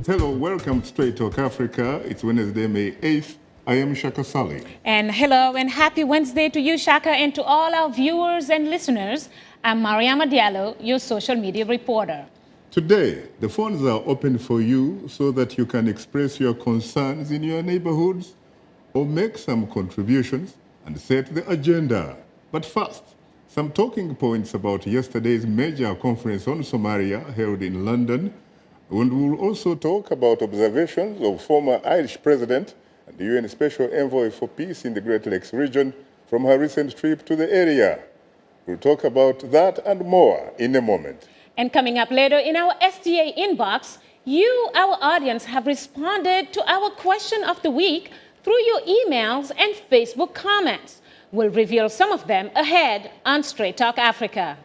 Hello, welcome to Straight Talk Africa. It's Wednesday, May 8th. I am Shaka Sali. And hello and happy Wednesday to you, Shaka, and to all our viewers and listeners. I'm Mariama Diallo, your social media reporter. Today, the phones are open for you so that you can express your concerns in your neighborhoods or make some contributions and set the agenda. But first, some talking points about yesterday's major conference on Somalia held in London. And we'll also talk about observations of former Irish President and the UN Special Envoy for Peace in the Great Lakes region from her recent trip to the area. We'll talk about that and more in a moment. And coming up later in our STA inbox, you, our audience, have responded to our question of the week through your emails and Facebook comments. We'll reveal some of them ahead on Straight Talk Africa.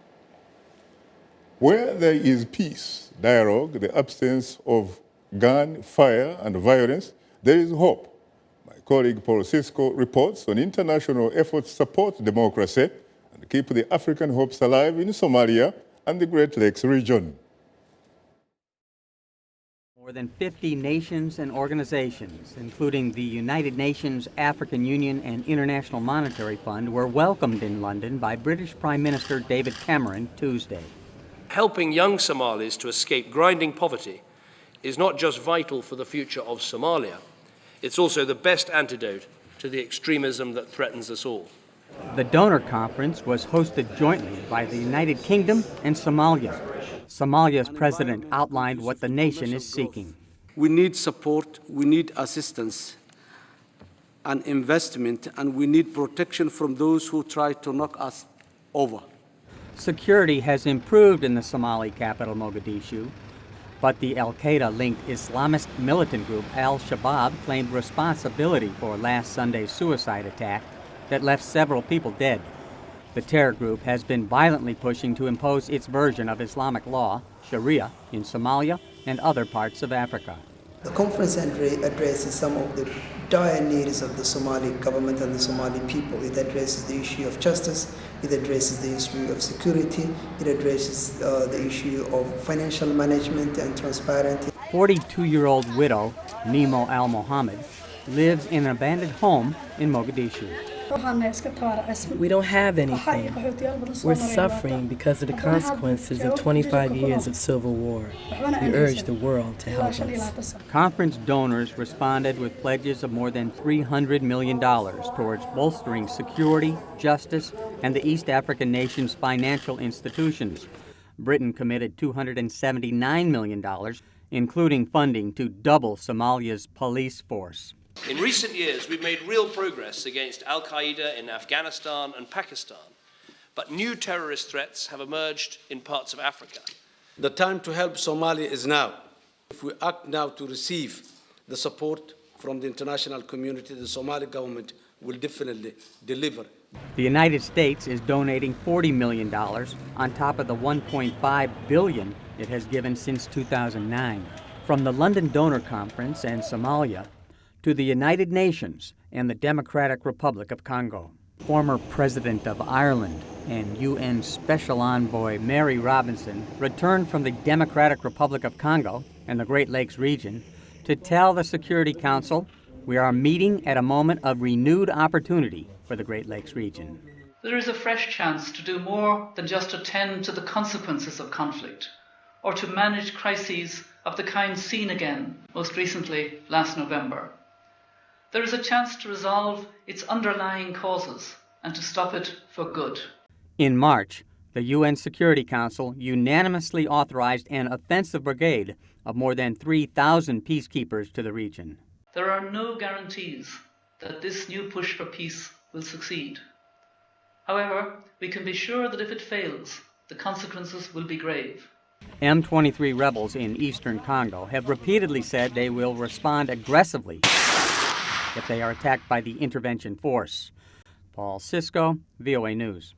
Where there is peace, dialogue, the absence of gun, fire, and violence, there is hope. My colleague Paul Cisco reports on international efforts to support democracy and keep the African hopes alive in Somalia and the Great Lakes region. More than 50 nations and organizations, including the United Nations, African Union, and International Monetary Fund, were welcomed in London by British Prime Minister David Cameron Tuesday. Helping young Somalis to escape grinding poverty is not just vital for the future of Somalia, it's also the best antidote to the extremism that threatens us all. The donor conference was hosted jointly by the United Kingdom and Somalia. Somalia's president outlined what the nation is seeking. We need support, we need assistance and investment, and we need protection from those who try to knock us over. Security has improved in the Somali capital, Mogadishu, but the al-Qaeda-linked Islamist militant group al-Shabaab claimed responsibility for last Sunday's suicide attack that left several people dead. The terror group has been violently pushing to impose its version of Islamic law, Sharia, in Somalia and other parts of Africa. The conference addresses some of the dire needs of the Somali government and the Somali people. It addresses the issue of justice, it addresses the issue of security, it addresses the issue of financial management and transparency. 42-year-old widow Nemo Al-Mohammed lives in an abandoned home in Mogadishu. We don't have anything. We're suffering because of the consequences of 25 years of civil war. We urge the world to help us. Conference donors responded with pledges of more than $300 million towards bolstering security, justice, and the East African nation's financial institutions. Britain committed $279 million, including funding to double Somalia's police force. In recent years, we've made real progress against al-Qaeda in Afghanistan and Pakistan, but new terrorist threats have emerged in parts of Africa. The time to help Somalia is now. If we act now to receive the support from the international community, the Somali government will definitely deliver. The United States is donating $40 million on top of the $1.5 billion it has given since 2009. From the London Donor Conference and Somalia to the United Nations and the Democratic Republic of Congo. Former President of Ireland and UN Special Envoy Mary Robinson returned from the Democratic Republic of Congo and the Great Lakes region to tell the Security Council we are meeting at a moment of renewed opportunity for the Great Lakes region. There is a fresh chance to do more than just attend to the consequences of conflict or to manage crises of the kind seen again, most recently last November. There is a chance to resolve its underlying causes and to stop it for good. In March, the UN Security Council unanimously authorized an offensive brigade of more than 3,000 peacekeepers to the region. There are no guarantees that this new push for peace will succeed. However, we can be sure that if it fails, the consequences will be grave. M23 rebels in eastern Congo have repeatedly said they will respond aggressively if they are attacked by the intervention force. Paul Cisco, VOA News.